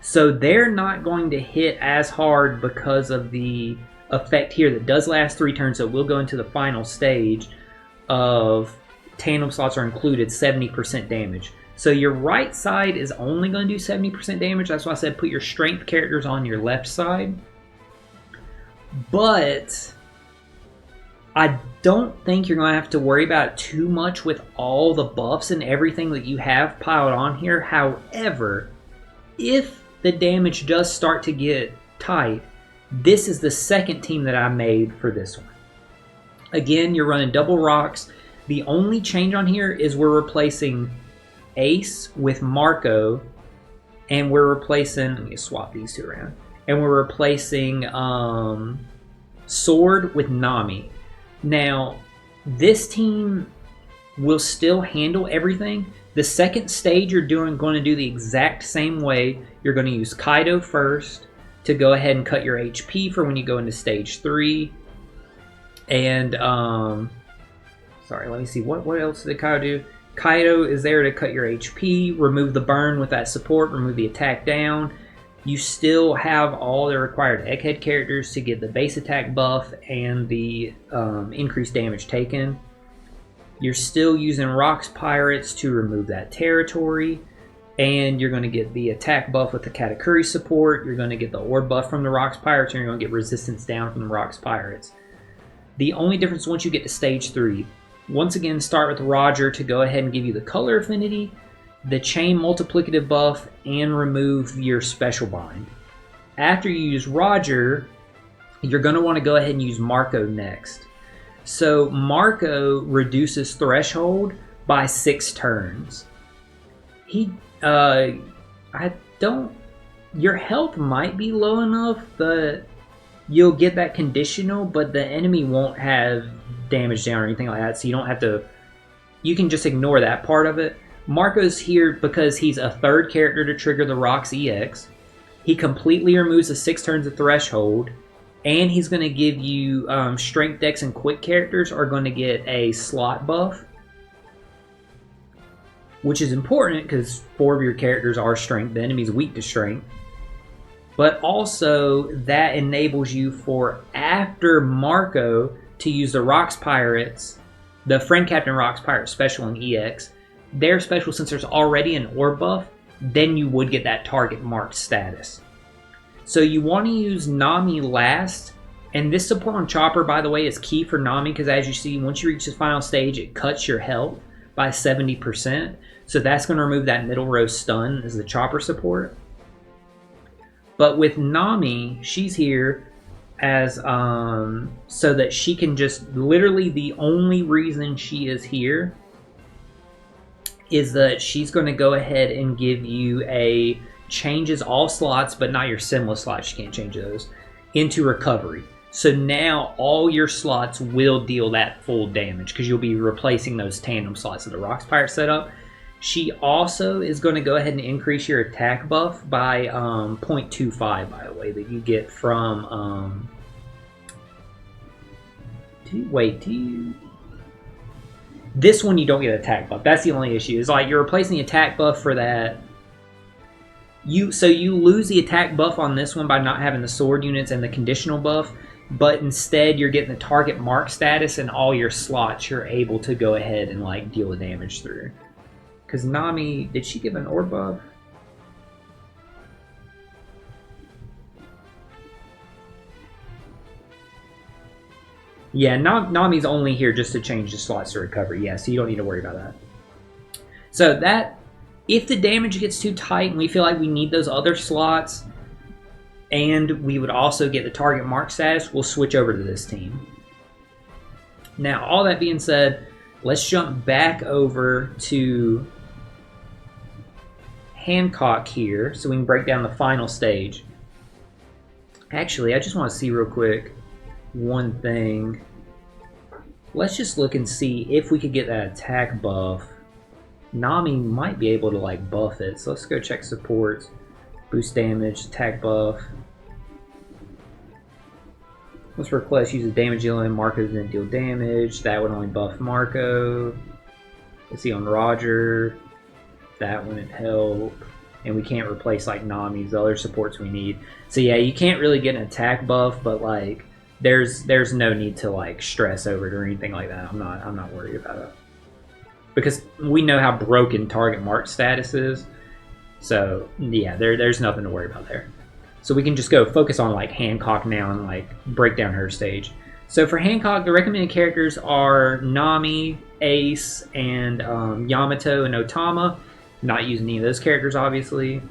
So they're not going to hit as hard because of the effect here that does last 3 turns, so we'll go into the final stage of tandem slots are included, 70% damage. So your right side is only going to do 70% damage. That's why I said put your strength characters on your left side. But I don't think you're going to have to worry about it too much with all the buffs and everything that you have piled on here. However, if the damage does start to get tight, this is the second team that I made for this one. Again, you're running double rocks. The only change on here is we're replacing Ace with Marco, and we're replacing, let me swap these two around, and we're replacing Sword with Nami. Now, this team will still handle everything. The second stage you're going to do the exact same way. You're going to use Kaido first to go ahead and cut your HP for when you go into stage 3. And, sorry, let me see, what else did Kaido do? Kaido is there to cut your HP, remove the burn with that support, remove the attack down. You still have all the required Egghead characters to get the base attack buff and the increased damage taken. You're still using Rocks Pirates to remove that territory. And you're going to get the attack buff with the Katakuri support. You're going to get the orb buff from the Rocks Pirates, and you're going to get resistance down from the Rocks Pirates. The only difference once you get to stage 3, once again start with Roger to go ahead and give you the color affinity, the chain multiplicative buff, and remove your special bind. After you use Roger, you're going to want to go ahead and use Marco next. So Marco reduces threshold by 6 turns. Your health might be low enough that you'll get that conditional, but the enemy won't have damage down or anything like that, so you don't have to, you can just ignore that part of it. Marco's here because he's a 3rd character to trigger the Rocks EX. He completely removes the 6 turns of threshold, and he's going to give you Strength, Dex, and Quick characters are going to get a slot buff, which is important because 4 of your characters are Strength. The enemy's weak to Strength. But also, that enables you for after Marco to use the Rocks Pirates, the Friend Captain Rocks Pirate special in EX. Their special, since there's already an orb buff, then you would get that target marked status. So you want to use Nami last, and this support on Chopper, by the way, is key for Nami because as you see, once you reach the final stage, it cuts your health by 70%. So that's going to remove that middle row stun as the Chopper support. But with Nami, she's here as so that she can just, literally the only reason she is here is that she's going to go ahead and give you a changes all slots, but not your Simla slots, you can't change those, into recovery. So now all your slots will deal that full damage because you'll be replacing those tandem slots that the Rocks Pirate set up. She also is going to go ahead and increase your attack buff by 0.25, by the way, that you get from... This one you don't get attack buff. That's the only issue. It's like you're replacing the attack buff for that. So you lose the attack buff on this one by not having the sword units and the conditional buff, but instead you're getting the target mark status and all your slots you're able to go ahead and like deal the damage through. Because Nami, did she give an orb buff? Yeah, Nami's only here just to change the slots to recovery. Yeah, so you don't need to worry about that. So that, if the damage gets too tight and we feel like we need those other slots, and we would also get the target mark status, we'll switch over to this team. Now, all that being said, let's jump back over to Hancock here so we can break down the final stage. Actually, I just want to see real quick one thing. Let's just look and see if we could get that attack buff. Nami might be able to like buff it, so let's go check supports. Boost damage, attack buff. Let's request uses damage dealing. Marco didn't deal damage. That would only buff Marco. Let's see on Roger. That wouldn't help. And we can't replace like Nami's other supports we need. So yeah, you can't really get an attack buff, but like there's no need to like stress over it or anything like that. I'm not worried about it. Because we know how broken target mark status is. So yeah, there's nothing to worry about there. So we can just go focus on like Hancock now and like break down her stage. So for Hancock, the recommended characters are Nami, Ace, and Yamato and Otama. Not using any of those characters, obviously.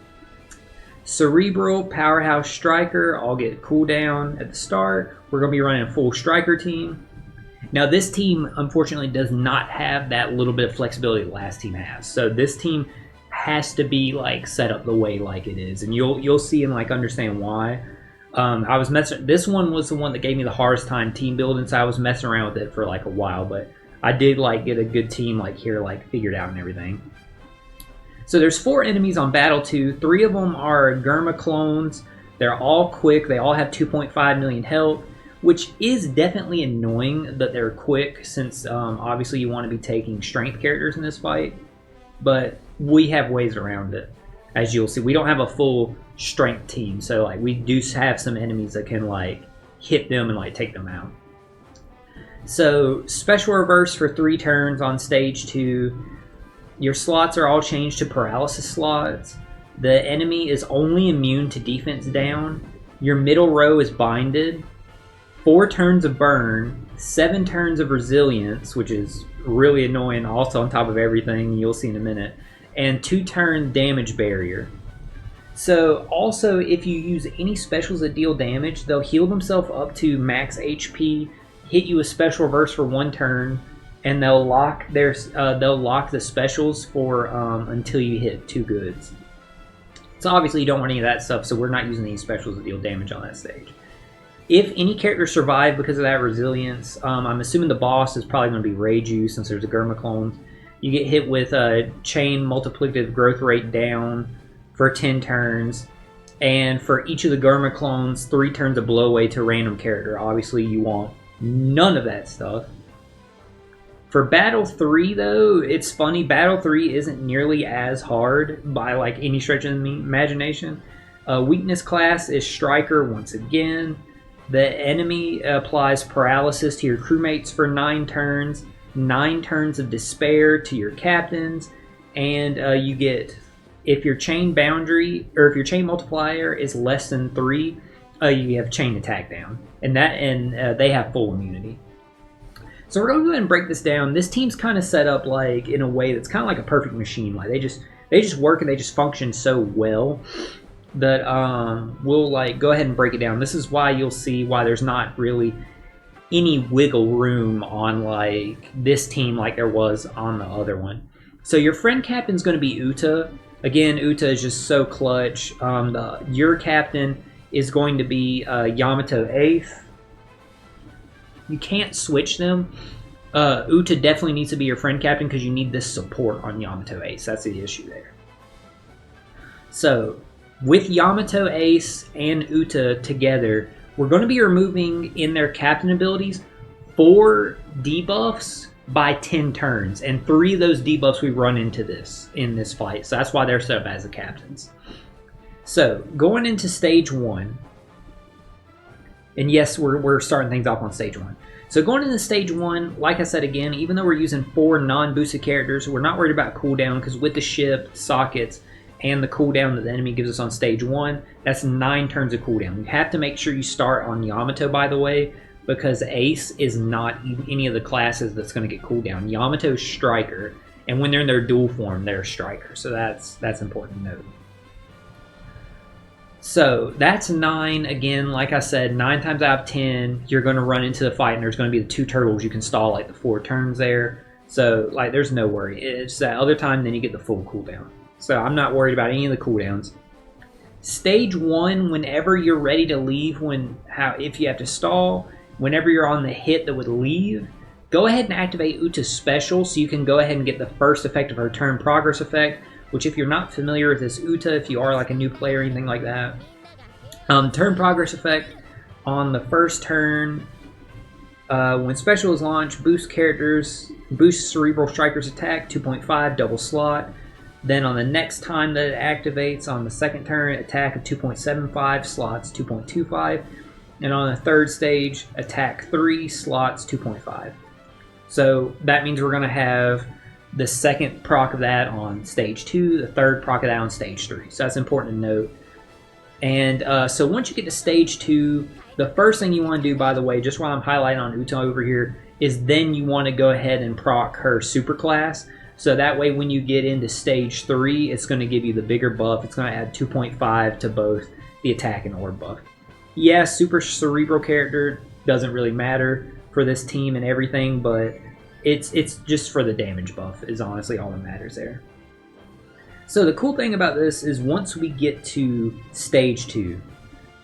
Cerebral, Powerhouse, Striker all get cooldown at the start. We're going to be running a full Striker team. Now this team, unfortunately, does not have that little bit of flexibility the last team has. So this team has to be like set up the way like it is, and you'll see and like understand why. I was messing. This one was the one that gave me the hardest time team building, so I was messing around with it for like a while, but I did like get a good team like here like figured out and everything. So there's 4 enemies on Battle 2. 3 of them are Germa clones. They're all quick. They all have 2.5 million health, which is definitely annoying that they're quick since obviously you want to be taking strength characters in this fight. But we have ways around it, as you'll see. We don't have a full strength team, so like we do have some enemies that can like hit them and like take them out. So special reverse for 3 turns on stage 2. Your slots are all changed to paralysis slots. The enemy is only immune to defense down. Your middle row is binded. 4 turns of burn, 7 turns of resilience, which is really annoying also on top of everything you'll see in a minute, and 2 turn damage barrier. So also, if you use any specials that deal damage, they'll heal themselves up to max HP, hit you a special reverse for 1 turn, and they'll lock the specials for until you hit 2 goods. So obviously you don't want any of that stuff, so we're not using any specials that deal damage on that stage. If any characters survive because of that resilience, I'm assuming the boss is probably going to be Reiju since there's a Gurma clone. You get hit with a chain multiplicative growth rate down for 10 turns, and for each of the Gurma clones, 3 turns of blow away to a random character. Obviously you want none of that stuff. For Battle 3 though, it's funny, Battle 3 isn't nearly as hard by like any stretch of the imagination. Weakness class is Striker once again. The enemy applies paralysis to your crewmates for 9 turns, 9 turns of despair to your captains, and you get, if your chain boundary, or if your chain multiplier is less than 3, you have chain attack down, and they have full immunity. So we're going to go ahead and break this down. This team's kind of set up like in a way that's kind of like a perfect machine. Like they just work and they just function so well that we'll like go ahead and break it down. This is why you'll see why there's not really any wiggle room on like this team like there was on the other one. So your friend captain's going to be Uta. Again, Uta is just so clutch. Your captain is going to be Yamato Ace. You can't switch them. Uta definitely needs to be your friend captain because you need this support on Yamato Ace. That's the issue there. So with Yamato Ace and Uta together, we're going to be removing in their captain abilities 4 debuffs by 10 turns, and 3 of those debuffs we run into in this fight. So that's why they're set up as the captains. So going into stage 1, and yes, we're starting things off on stage 1. So going into stage 1, like I said again, even though we're using 4 non-boosted characters, we're not worried about cooldown because with the ship, sockets, and the cooldown that the enemy gives us on stage 1, that's 9 turns of cooldown. You have to make sure you start on Yamato, by the way, because Ace is not any of the classes that's going to get cooldown. Yamato's Striker, and when they're in their dual form, they're Striker. So that's important to note. So that's 9. Again, like I said, 9 times out of 10, you're going to run into the fight, and there's going to be the 2 turtles. You can stall like the 4 turns there. So like, there's no worry. It's that other time, then you get the full cooldown. So I'm not worried about any of the cooldowns. Stage 1, whenever you're ready to leave, if you have to stall, whenever you're on the hit that would leave, go ahead and activate Uta's special so you can go ahead and get the first effect of her turn progress effect. Which, if you're not familiar with this Uta, if you are like a new player or anything like that, turn progress effect on the first turn, when special is launched, boost Cerebral Striker's attack 2.5, double slot. Then on the next time that it activates, on the second turn, attack of 2.75, slots 2.25. And on the third stage, attack 3, slots 2.5. So that means we're going to have the second proc of that on stage 2, the third proc of that on stage 3. So that's important to note. And so once you get to stage 2, the first thing you want to do, by the way, just while I'm highlighting on Uta over here, is then you want to go ahead and proc her super class. So that way when you get into stage 3, it's going to give you the bigger buff. It's going to add 2.5 to both the attack and orb buff. Yeah, super cerebral character doesn't really matter for this team and everything, but it's just for the damage buff is honestly all that matters there. So the cool thing about this is once we get to stage 2,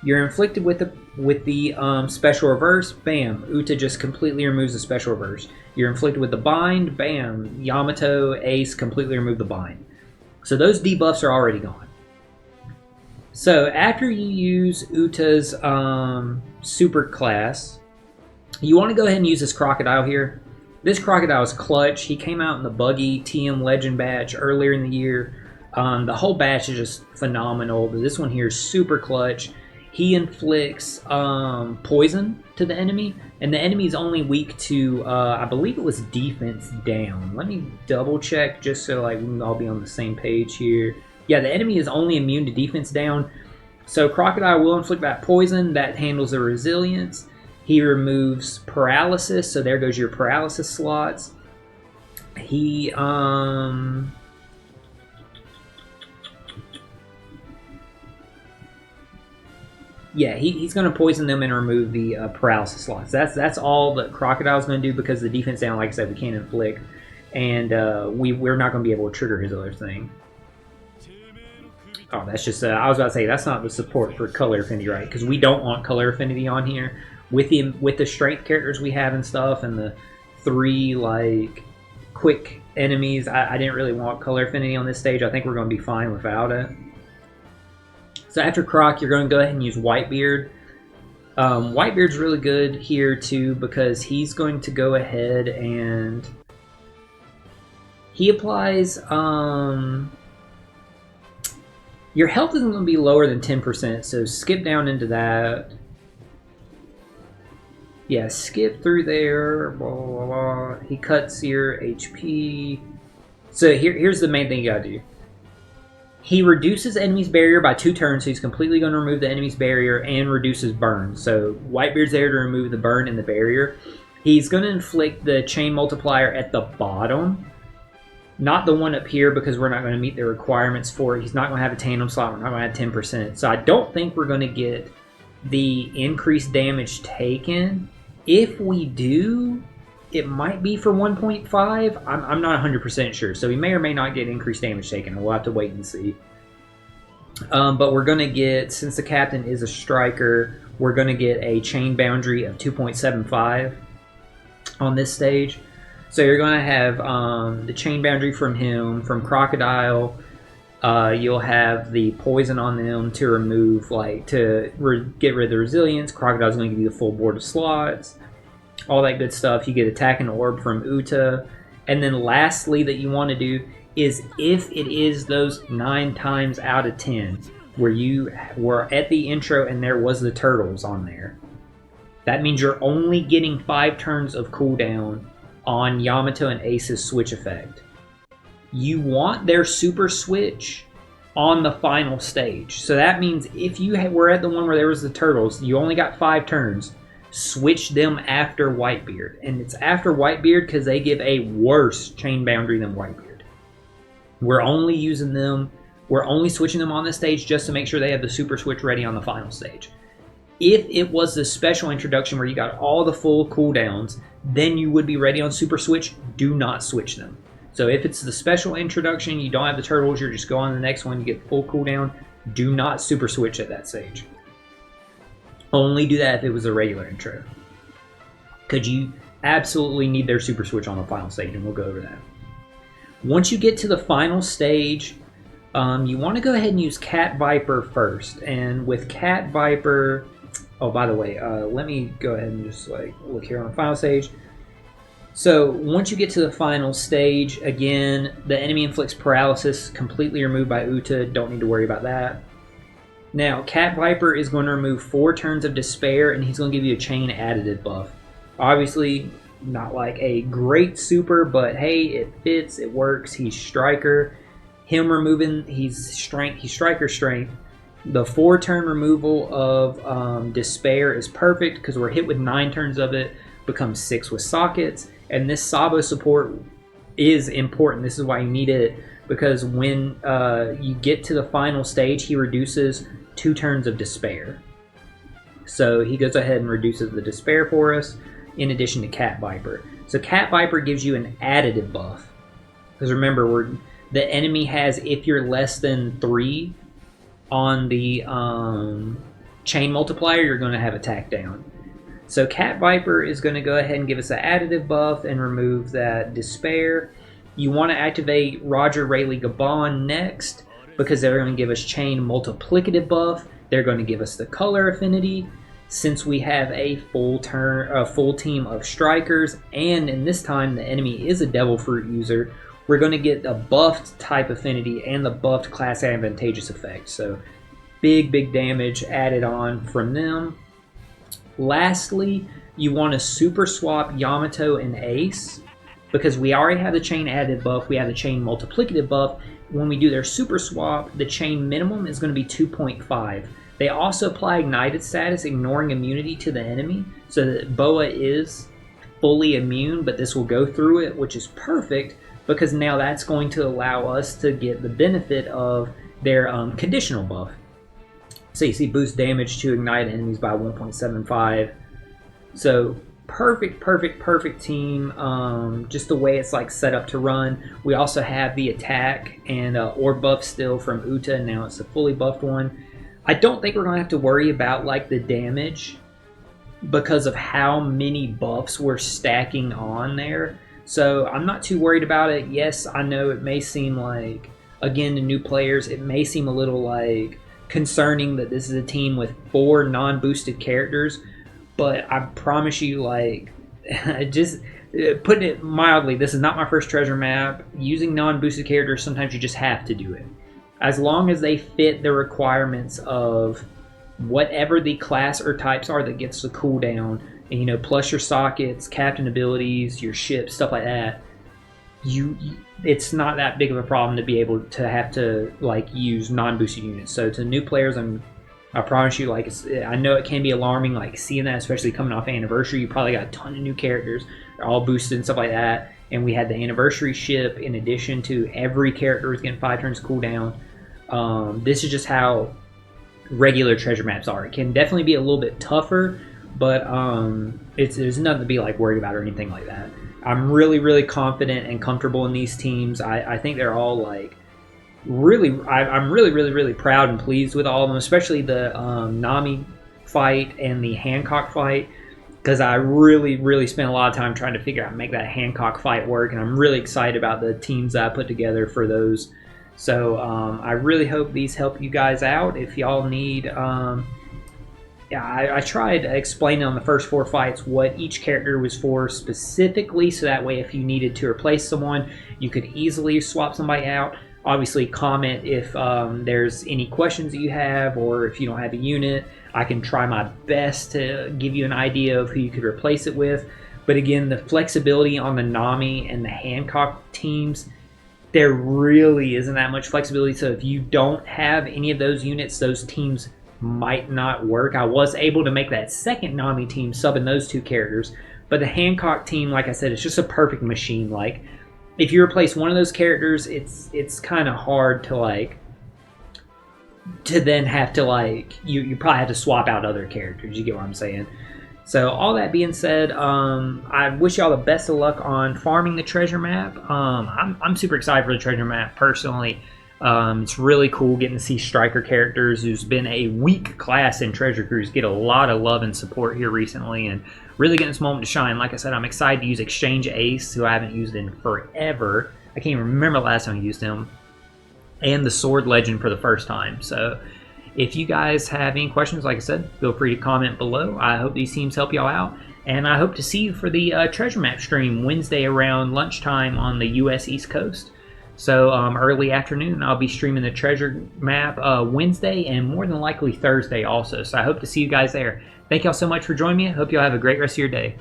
you're inflicted with the special reverse, bam, Uta just completely removes the special reverse. You're inflicted with the bind, bam, Yamato, Ace completely remove the bind. So those debuffs are already gone. So after you use Uta's super class, you want to go ahead and use this crocodile here. This crocodile is clutch. He came out in the buggy TM Legend batch earlier in the year. The whole batch is just phenomenal, but this one here is super clutch. He inflicts poison to the enemy, and the enemy is only weak to, I believe it was defense down. Let me double check just so like we can all be on the same page here. Yeah, the enemy is only immune to defense down. So Crocodile will inflict that poison. That handles the resilience. He removes paralysis, so there goes your paralysis slots. He, Yeah, he's going to poison them and remove the paralysis slots. That's all that Crocodile's going to do, because the defense down, like I said, we can't inflict, and we're not going to be able to trigger his other thing. Oh, that's just I was about to say that's not the support for color affinity, right? Because we don't want color affinity on here with the strength characters we have and stuff, and the 3 like quick enemies. I didn't really want color affinity on this stage. I think we're going to be fine without it. So after Croc, you're going to go ahead and use Whitebeard. Whitebeard's really good here too, because he's going to go ahead and he applies. Your health isn't going to be lower than 10%, so skip down into that. Yeah, skip through there. Blah, blah, blah. He cuts your HP. So here's the main thing you gotta do. He reduces enemy's barrier by 2 turns, so he's completely going to remove the enemy's barrier and reduces burn. So Whitebeard's there to remove the burn and the barrier. He's going to inflict the chain multiplier at the bottom, not the one up here, because we're not going to meet the requirements for it. He's not going to have a tandem slot. We're not going to have 10%. So I don't think we're going to get the increased damage taken. If we do, it might be for 1.5. I'm not 100% sure. So we may or may not get increased damage taken. We'll have to wait and see. But we're going to get, since the captain is a striker, we're going to get a chain boundary of 2.75 on this stage. So you're going to have the chain boundary from him, from Crocodile. You'll have the poison on them to remove, like, to get rid of the resilience. Crocodile's going to give you the full board of slots. All that good stuff. You get attack and orb from Uta. And then lastly that you want to do is, if it is those 9 times out of 10 where you were at the intro and there was the turtles on there, that means you're only getting 5 turns of cooldown on Yamato and Ace's switch effect. You want their super switch on the final stage. So that means if you were at the one where there was the turtles, you only got 5 turns. Switch them after Whitebeard. And it's after Whitebeard because they give a worse chain boundary than Whitebeard. We're only using them, we're only switching them on this stage just to make sure they have the super switch ready on the final stage. If it was the special introduction where you got all the full cooldowns, then you would be ready on super switch. Do not switch them. So if it's the special introduction, you don't have the turtles, you're just going on to the next one, you get full cooldown, do not super switch at that stage. Only do that if it was a regular intro, because you absolutely need their super switch on the final stage, and we'll go over that. Once you get to the final stage, you want to go ahead and use Cat Viper first. And with Cat Viper, oh, by the way, let me go ahead and just like look here on the final stage. So once you get to the final stage, again, the enemy inflicts paralysis, completely removed by Uta. Don't need to worry about that. Now, Cat Viper is going to remove 4 turns of despair, and he's going to give you a chain additive buff. Obviously, not like a great super, but hey, it fits, it works. He's striker. Him removing, he's striker strength. The 4-turn removal of despair is perfect because we're hit with 9 turns of it, becomes 6 with sockets. And this Sabo support is important. This is why you need it, because when you get to the final stage, he reduces 2 turns of despair. So he goes ahead and reduces the despair for us, in addition to Cat Viper. So Cat Viper gives you an additive buff. Because remember, the enemy has, if you're less than 3 on the chain multiplier, you're going to have attack down. So Cat Viper is going to go ahead and give us an additive buff and remove that despair. You want to activate Roger, Rayleigh, Gabon next, because they're going to give us chain multiplicative buff. They're going to give us the color affinity. Since we have a full team of strikers, and in this time the enemy is a Devil Fruit user, we're going to get a buffed type affinity and the buffed class advantageous effect. So big damage added on from them. Lastly, you want to super swap Yamato and Ace, because we already have the chain added buff, we have the chain multiplicative buff. When we do their super swap, the chain minimum is going to be 2.5. They also apply ignited status, ignoring immunity to the enemy, so that Boa is fully immune, but this will go through it, which is perfect, because now that's going to allow us to get the benefit of their conditional buff. So you see boost damage to ignite enemies by 1.75. So perfect team. Just the way it's like set up to run. We also have the attack and orb buff still from Uta, and now it's a fully buffed one. I don't think we're gonna have to worry about like the damage because of how many buffs we're stacking on there. So I'm not too worried about it. Yes, I know it may seem like, again, to new players, it may seem a little like concerning that this is a team with 4 non-boosted characters, but I promise you, like, just putting it mildly, this is not my first treasure map. Using non-boosted characters, sometimes you just have to do it. As long as they fit the requirements of whatever the class or types are that gets the cooldown, and you know, plus your sockets, captain abilities, your ships, stuff like that, it's not that big of a problem to be able to have to like use non-boosted units. So to new players, I promise you, like, I know it can be alarming, like seeing that, especially coming off anniversary. You probably got a ton of new characters, they're all boosted and stuff like that. And we had the anniversary ship in addition to every character is getting 5 turns cooldown. This is just how regular treasure maps are. It can definitely be a little bit tougher, but there's nothing to be like worried about or anything like that. I'm really confident and comfortable in these teams. I think they're all like I'm really proud and pleased with all of them, especially the Nami fight and the Hancock fight, because I really spent a lot of time trying to figure out how to make that Hancock fight work, and I'm really excited about the teams that I put together for those. So I really hope these help you guys out. If y'all need, I tried explaining on the first 4 fights what each character was for specifically, so that way if you needed to replace someone, you could easily swap somebody out. Obviously, comment if there's any questions that you have, or if you don't have a unit. I can try my best to give you an idea of who you could replace it with. But again, the flexibility on the Nami and the Hancock teams, there really isn't that much flexibility. So if you don't have any of those units, those teams might not work. I was able to make that second Nami team subbing those 2 characters, but the Hancock team, like I said, it's just a perfect machine. Like, if you replace one of those characters, it's kind of hard to like to then have to like you probably have to swap out other characters. You get what I'm saying? So all that being said, I wish y'all the best of luck on farming the treasure map. I'm super excited for the treasure map personally. It's really cool getting to see striker characters who's been a weak class in Treasure Cruise get a lot of love and support here recently, and really getting this moment to shine. Like I said, I'm excited to use Exchange Ace, who I haven't used in forever. I can't even remember the last time I used him. And the Sword Legend for the first time. So if you guys have any questions, like I said, feel free to comment below. I hope these teams help y'all out, and I hope to see you for the treasure map stream Wednesday around lunchtime on the US East Coast. So early afternoon, I'll be streaming the treasure map Wednesday, and more than likely Thursday also. So I hope to see you guys there. Thank y'all so much for joining me. I hope y'all have a great rest of your day.